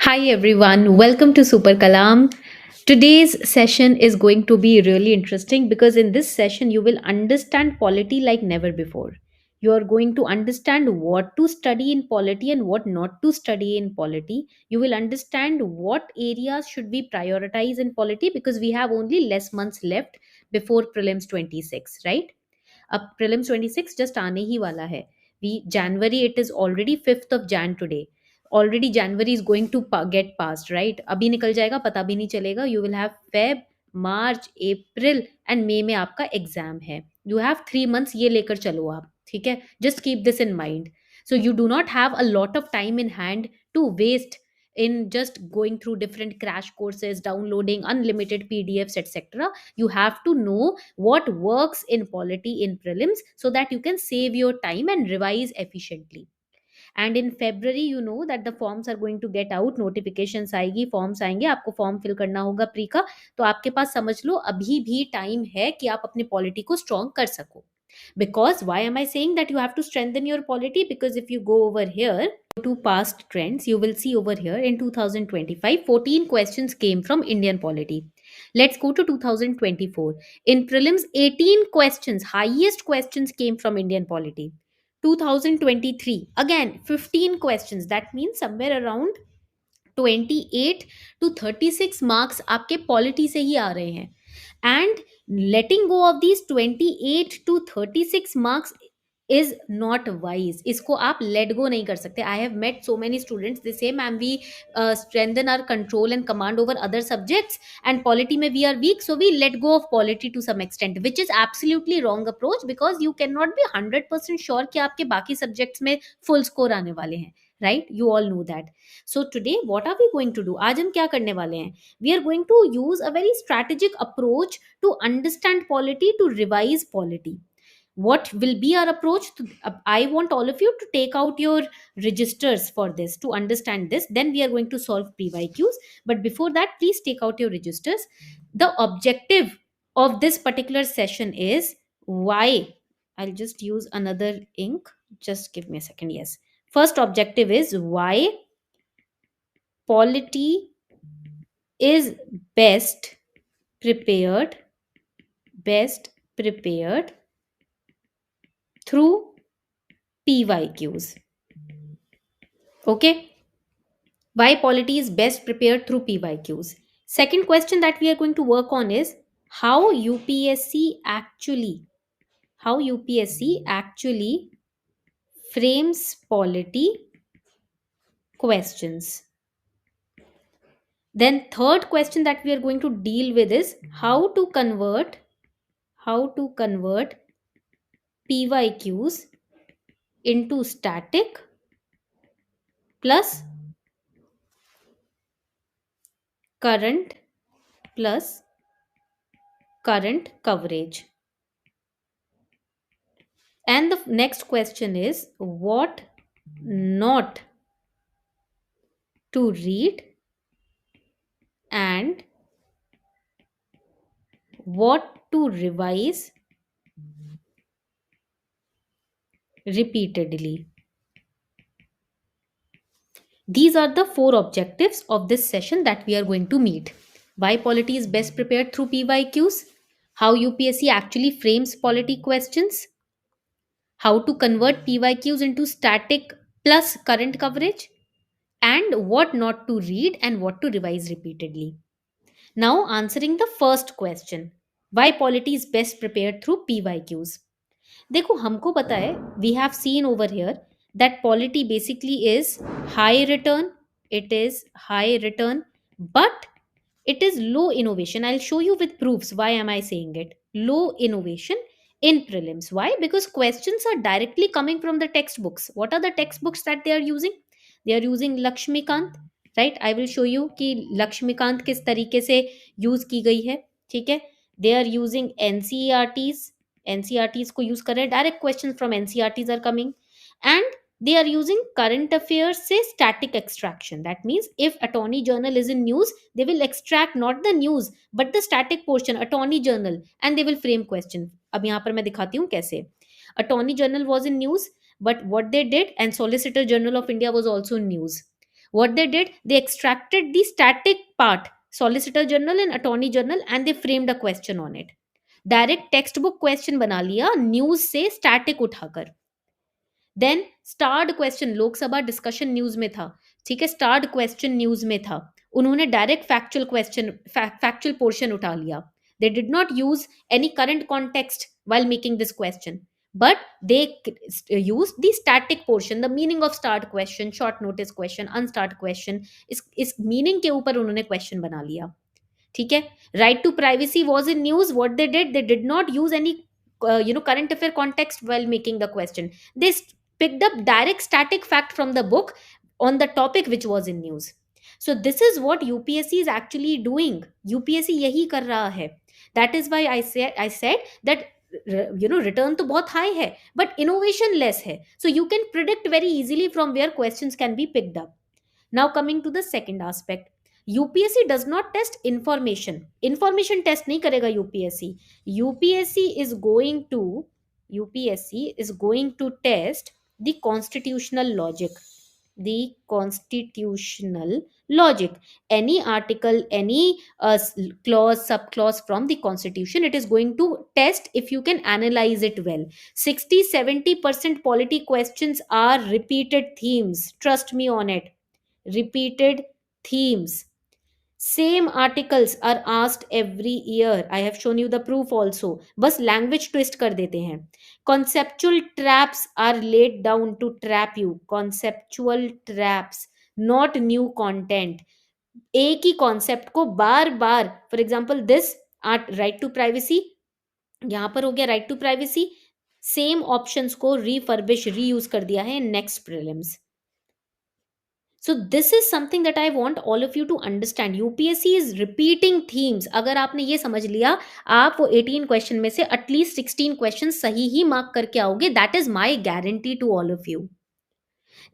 Hi everyone, welcome to Super Kalam. Today's session is going to be really interesting because in this session you will understand polity like never before. You are going to understand what to study in polity and what not to study in polity. You will understand what areas should we prioritize in polity because we have only less months left before prelims 26, right? अब prelims 26 just आने ही वाला है. We January, it is already 5th of Jan today. Already January is going to get passed, right? अभी निकल जाएगा, पता भी नहीं चलेगा. You will have Feb, March, April and May में आपका एग्जाम है. You have 3 months, ये लेकर चलो आप, ठीक है? Just keep this in mind. So you do not have a lot of time in hand to waste in just going through different crash courses, downloading unlimited PDFs, etc. You have to know what works in polity in prelims so that you can save your time and revise efficiently. And in February, you know that the forms are going to get out, notifications आएगी, forms आएंगे, आपको form fill करना होगा pre का. तो आपके पास समझ लो अभी भी टाइम है कि आप अपनी पॉलिटी को स्ट्रॉन्ग कर सको. Because why am I saying that you have to strengthen your polity? Because if you go over here to past trends, you will see over here in 2025, 14 questions came from Indian polity. Let's go to 2024. In prelims, 18 questions, highest questions came from Indian polity. 2023, again 15 questions. That means somewhere around 28 to 36 marks आपके polity से ही आ रहे हैं. And letting go of these 28 to 36 marks is not wise. इसको आप let go नहीं कर सकते. I have met so many students, they say ma'am we strengthen our control and command over other subjects and polity में we are weak, so we let go of polity to some extent, which is absolutely wrong approach because you cannot be 100% sure कि आपके बाकी subjects में full score आने वाले हैं, right? You all know that. So today what are we going to do? आज हम क्या करने वाले हैं? We are going to use a very strategic approach to understand polity, to revise polity. What will be our approach to, I want all of you to take out your registers for this to understand this. Then we are going to solve PYQs, but before that please take out your registers. The objective of this particular session is why. I'll just use another ink, just give me a second. Yes, first objective is why polity is best prepared best prepared through PYQs. Okay, why polity is best prepared through PYQs. Second question that we are going to work on is how UPSC actually frames polity questions. Then third question that we are going to deal with is how to convert PYQs into static plus current plus current coverage. And the next question is what not to read and what to revise repeatedly. These are the four objectives of this session that we are going to meet. Why polity is best prepared through PYQs, how UPSC actually frames polity questions, how to convert PYQs into static plus current coverage, and what not to read and what to revise repeatedly. Now, answering the first question, why polity is best prepared through PYQs. देखो हमको पता है, we have seen over here that polity basically is high return, it is high return, but it is low innovation. I'll show you with proofs why am I saying it. Low innovation in prelims. Why? Because questions are directly coming from the textbooks. What are the textbooks that they are using? They are using Lakshmikant, right? I will show you कि लक्ष्मीकांत किस तरीके से use की गई है, ठीक है? They are using NCERTs को यूज कर रहे हैं, direct question from NCERTs are coming, and they are using current affairs से static extraction. That means if attorney journal is in news, they will extract not the news but the static portion, attorney journal, and they will frame question. अब यहाँ पर मैं दिखाती हूँ कैसे. Attorney general was in news, but what they did, and Solicitor General of India was also in news. What they did, they extracted the static part, solicitor general and attorney general, and they framed a question on it. Direct text book question बना लिया news से static उठाकर. Then starred question, Lok Sabha discussion news में था, ठीक है, स्टार्ड question news में था, उन्होंने direct factual question, factual portion उठा लिया. दे did not use any current context while making this question, but they used the static portion, the meaning of start question, short notice question, unstart question. इस meaning के ऊपर उन्होंने question बना लिया. ठीक है. Right to privacy was in news. What they did not use any current affair context while making the question. They picked up direct static fact from the book on the topic which was in news. So this is what UPSC is actually doing. UPSC यही कर रहा है. That is why I said that return तो बहुत high है but innovation less है. So you can predict very easily from where questions can be picked up. Now coming to the second aspect, UPSC does not test information test नहीं करेगा. UPSC is going to test the constitutional logic. Any article, any clause, subclause from the constitution, it is going to test if you can analyze it well. 60-70% polity questions are repeated themes, trust me on it. Repeated themes. Same articles are asked every year. I have shown you the proof also. बस language twist कर देते हैं. Conceptual traps are laid down to trap you. Conceptual traps, not new content. एक ही concept को बार बार, for example this right to privacy, यहां पर हो गया right to privacy, same options को refurbish, reuse कर दिया है next prelims. So this is something that I want all of you to understand. UPSC is repeating themes. अगर आपने ये समझ लिया, आप वो 18 क्वेश्चन में से एटलीस्ट 16 क्वेश्चन सही ही मार्क करके आओगे. That is my guarantee to all of you.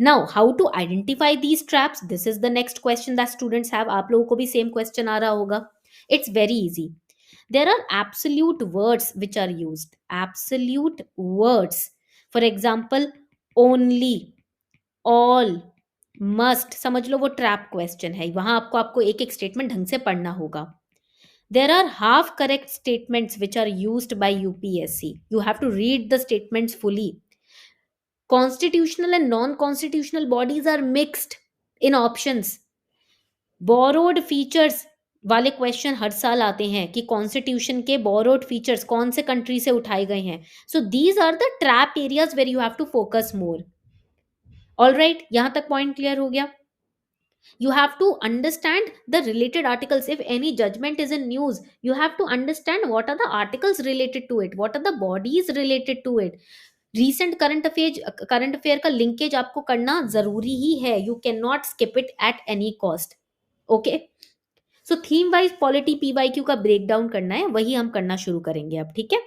Now, how to identify these traps? This is the next question that students have. आप लोगों को भी same question आ रहा होगा. It's very easy. There are absolute words which are used. Absolute words. For example, only, all, must. समझ लो वो trap question है. वहां आपको एक एक स्टेटमेंट ढंग से पढ़ना होगा. There are half correct statements which are used by UPSC. You have to read the statements fully. Constitutional and non constitutional bodies are mixed in options. Borrowed features वाले क्वेश्चन हर साल आते हैं कि कॉन्स्टिट्यूशन के बोरोड फीचर्स कौन से country से उठाए गए हैं. So these are the trap areas where you have to focus more. All right, यहां तक पॉइंट क्लियर हो गया. You have to understand the related articles. If any judgment is in news, you have to understand what are the articles related to it, what are the bodies related to it. Recent current affair का linkage आपको करना जरूरी ही है. You cannot skip it at any cost. Okay. So theme wise polity PYQ का breakdown करना है, वही हम करना शुरू करेंगे अब. ठीक है.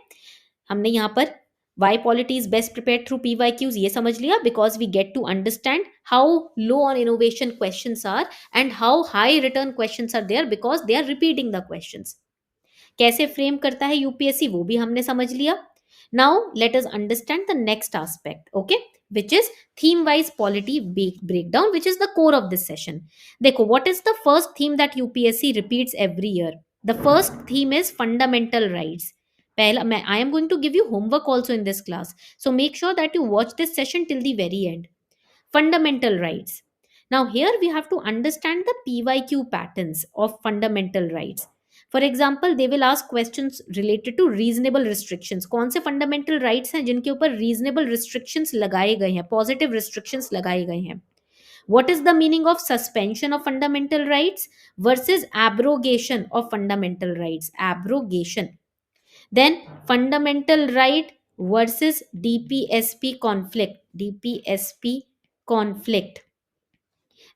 हमने यहाँ पर why polity is best prepared through PYQs ये समझ लिया. Because we get to understand how low on innovation questions are and how high return questions are there because they are repeating the questions. कैसे frame करता है UPSC वो भी हमने समझ लिया. Now let us understand the next aspect, okay, which is theme wise polity breakdown, which is the core of this session. देखो, what is the first theme that UPSC repeats every year? The first theme is fundamental rights. पहला, मैं I am going to give you homework also in this class, so make sure that you watch this session till the very end. Fundamental rights. Now here we have to understand the PYQ patterns of fundamental rights. For example, they will ask questions related to reasonable restrictions. कौन से fundamental rights हैं जिनके ऊपर reasonable restrictions लगाए गए हैं, positive restrictions लगाए गए हैं. What is the meaning of suspension of fundamental rights versus abrogation of fundamental rights? Abrogation. Then fundamental right versus DPSP conflict. DPSP conflict.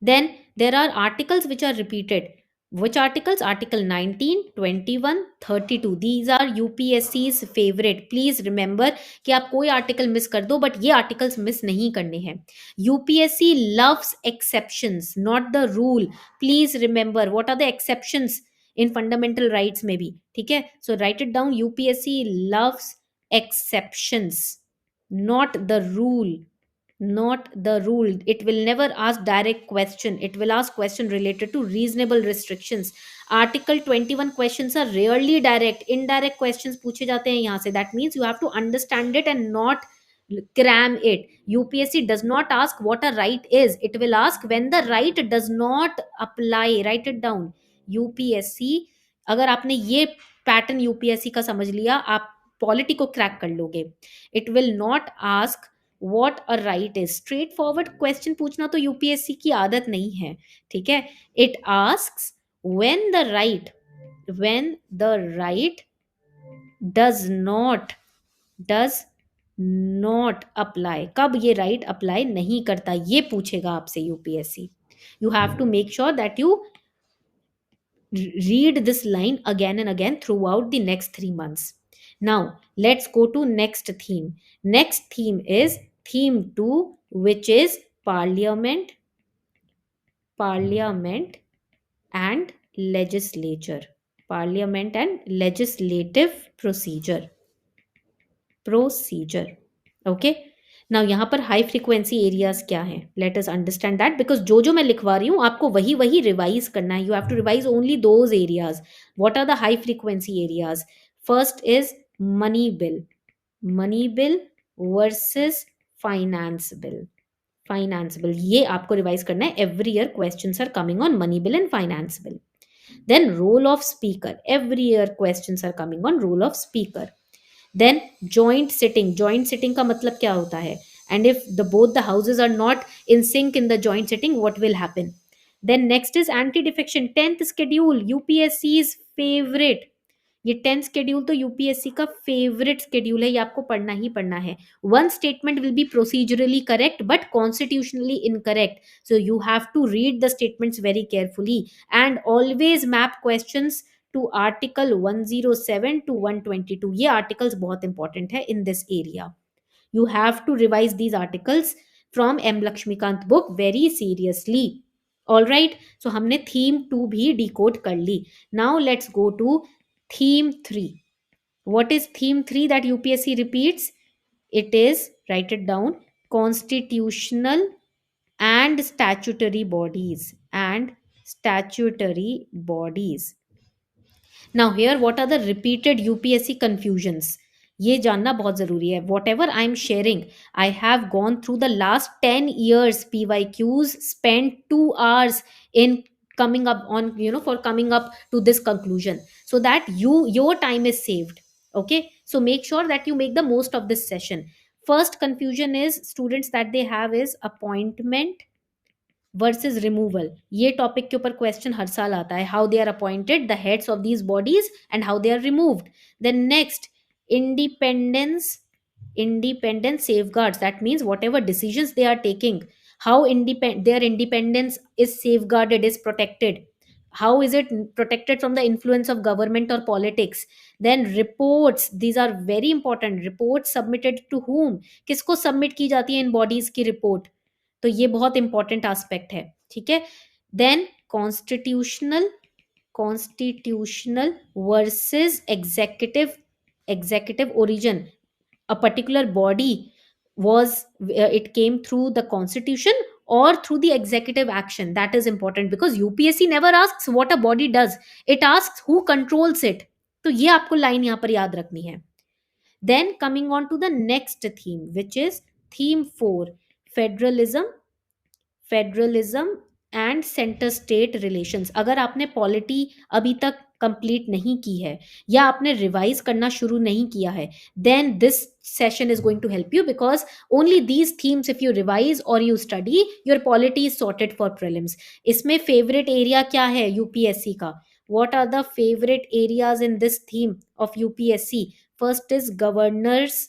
Then there are articles which are repeated. Which articles? Article 19, 21, 32. These are UPSC's favorite. Please remember कि आप कोई article miss कर दो but ये articles miss नहीं करने हैं. UPSC loves exceptions, not the rule. Please remember what are the exceptions in fundamental rights में भी. ठीक है. So write it down. UPSC loves exceptions, not the rule. not the rule. It will never ask direct question, it will ask question related to reasonable restrictions. Article 21 questions are rarely direct, indirect questions पूछे जाते हैं यहाँ से. That means you have to understand it and not cram it. UPSC does not ask what a right is, it will ask when the right does not apply. Write it down. UPSC, अगर आपने ये pattern UPSC का समझ लिया, आप polity को crack कर लोगे. It will not ask what a right is. Straightforward question पूछना तो यूपीएससी की आदत नहीं है, ठीक है. It asks when the right, when the right does not, does not apply. कब ये राइट अप्लाई नहीं करता ये पूछेगा आपसे UPSC. You have to make sure that you read this line again and again throughout the next 3 months. Now, let's go to next theme. Next theme is theme 2, which is parliament, parliament and legislature. Parliament and legislative procedure. Procedure. Okay. Now यहाँ पर high frequency areas क्या है, let us understand that, because जो जो मैं लिखवा रही हूँ आपको वही वही रिवाइज करना है. You have to revise only those areas. What are the high frequency areas? First is money bill, money bill versus finance bill. Finance bill ये आपको रिवाइज करना है. Every year questions are coming on money bill and finance bill. Then role of speaker, every year questions are coming on role of speaker. Then joint sitting, joint sitting का मतलब क्या होता है, and if the both the houses are not in sync in the joint sitting what will happen. Then next is anti defection. 10th schedule UPSC favourite. ये 10th schedule तो UPSC का favourite schedule है, ये आपको पढ़ना ही पढ़ना है. One statement will be procedurally correct but constitutionally incorrect, so you have to read the statements very carefully and always map questions to article 107 to 122. ये आर्टिकल्स बहुत इंपॉर्टेंट है in this area. You have to revise these articles from M Laxmikanth book very seriously. All right, so हमने theme 2 भी decode कर ली. Now let's go to theme 3. What is theme 3 that UPSC repeats? It is, write it down, constitutional and statutory bodies. And statutory bodies. Now here what are the repeated UPSC confusions? ये जानना बहुत ज़रूरी है. Whatever I am sharing, I have gone through the last 10 years PYQs, spent 2 hours in coming up on, for coming up to this conclusion, so that your time is saved. Okay, so make sure that you make the most of this session. First confusion is students that they have is appointment versus removal. ये topic के ऊपर question हर साल आता है. How they are appointed the heads of these bodies and how they are removed. Then next independence, independent safeguards. That means whatever decisions they are taking, how their independence is safeguarded, is protected. How is it protected from the influence of government or politics? Then reports, these are very important. Reports submitted to whom, किसको submit की जाती है इन bodies की report, तो ये बहुत important aspect है. ठीक है. Then constitutional, constitutional versus executive, executive origin. A particular body was it came through the constitution or through the executive action. That is important because UPSC never asks what a body does, it asks who controls it. तो ये आपको line यहाँ पर याद रखनी है. Then coming on to the next theme, which is theme 4, federalism, federalism and centre state relations. अगर आपने पॉलिटी अभी तक कंप्लीट नहीं की है या आपने रिवाइज करना शुरू नहीं किया है, then this session is going to help you because only these themes if you revise और you study, your polity is sorted for prelims. इसमें फेवरेट एरिया क्या है यूपीएससी का? What are the favorite areas in this theme of UPSC? First is governors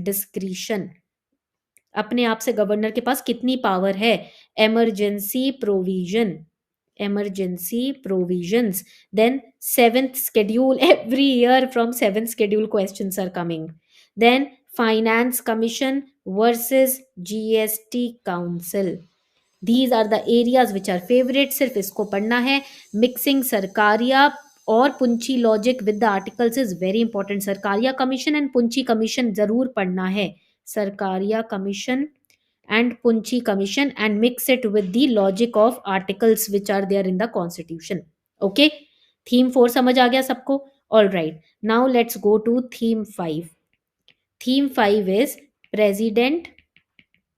discretion. अपने आप से governor के पास कितनी पावर है? Emergency provision, emergency provisions. Then 7th schedule, every year from 7th schedule questions are coming. Then finance commission versus GST council. These are the areas which are favorite. सिर्फ इसको पढ़ना है. Mixing सरकारिया और Punchhi logic with the articles is very important. Sarkaria commission and Punchhi commission जरूर पढ़ना है. Sarkaria Commission, and Punchi Commission, and mix it with the logic of articles which are there in the constitution. Okay, theme 4 समझ आ गया सबको? All right, now let's go to theme 5. Theme 5 is president,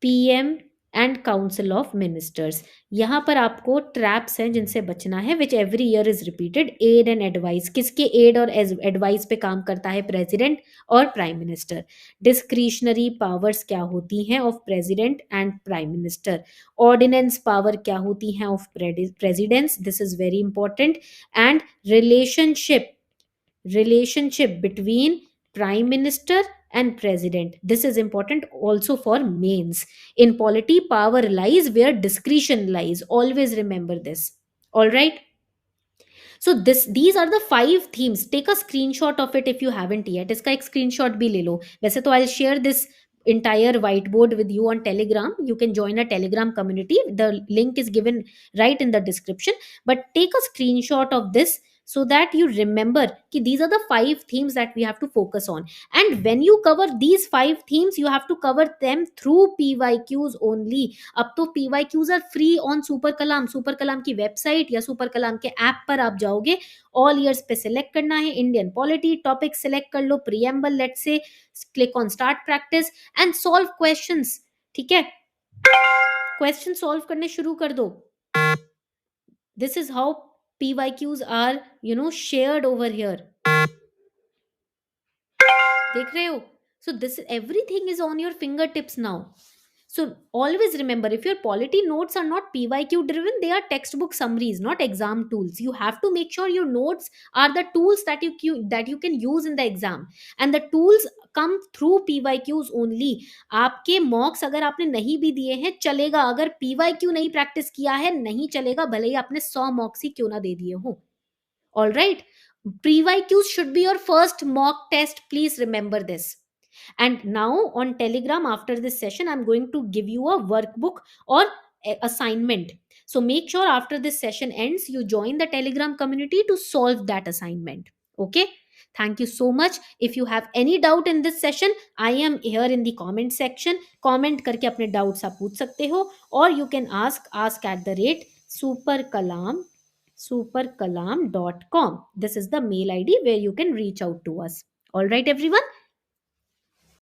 PM and council of ministers. यहाँ पर आपको traps हैं जिनसे बचना है, which every year is repeated. Aid and advice, किसके एड और एडवाइस पे काम करता है? प्रेसिडेंट और प्राइम मिनिस्टर. डिस्क्रिशनरी पावर्स क्या होती हैं of president and prime minister. Ordinance power क्या होती हैं of presidents, this is very important. And relationship between prime minister and president, this is important also for mains. In polity, power lies where discretion lies, always remember this. All right, so these are the 5 themes. Take a screenshot of it if you haven't yet. इसका एक screenshot भी ले लो. वैसे तो I'll share this entire whiteboard with you on Telegram. You can join a Telegram community. The link is given right in the description. But take a screenshot of this so that you remember कि these are the 5 themes that we have to focus on. And when you cover these 5 themes, you have to cover them through PYQs only. अब तो PYQs are free on super Kalam. Super Kalam की website या super कलाम के app पर आप जाओगे, all years पे select करना है, इंडियन पॉलिटी टॉपिक सिलेक्ट कर लो, preamble let's say, click on start practice and solve questions. ठीक है, क्वेश्चन सॉल्व करने शुरू कर दो. This is how PYQs are shared over here. देख रहे हो? So this everything is on your fingertips now. So always remember, if your polity notes are not PYQ driven, they are textbook summaries, not exam tools. You have to make sure your notes are the tools that you can use in the exam, and the tools come through PYQs only. आपके मॉक्स अगर आपने नहीं भी दिए हैं चलेगा, अगर PYQ नहीं प्रैक्टिस किया है नहीं चलेगा, भले ही आपने 100 मॉक्स ही क्यों ना दे दिए हो. All right, PYQs should be your first mock test, please remember this. And now on Telegram, after this session, I'm going to give you a workbook or assignment. So make sure after this session ends, you join the Telegram community to solve that assignment. Okay, thank you so much. If you have any doubt in this session, I am here in the comment section. Comment करके अपने doubts आप पूछ सकते हो, or you can ask at the rate superkalam.com. This is the mail ID where you can reach out to us. All right, everyone.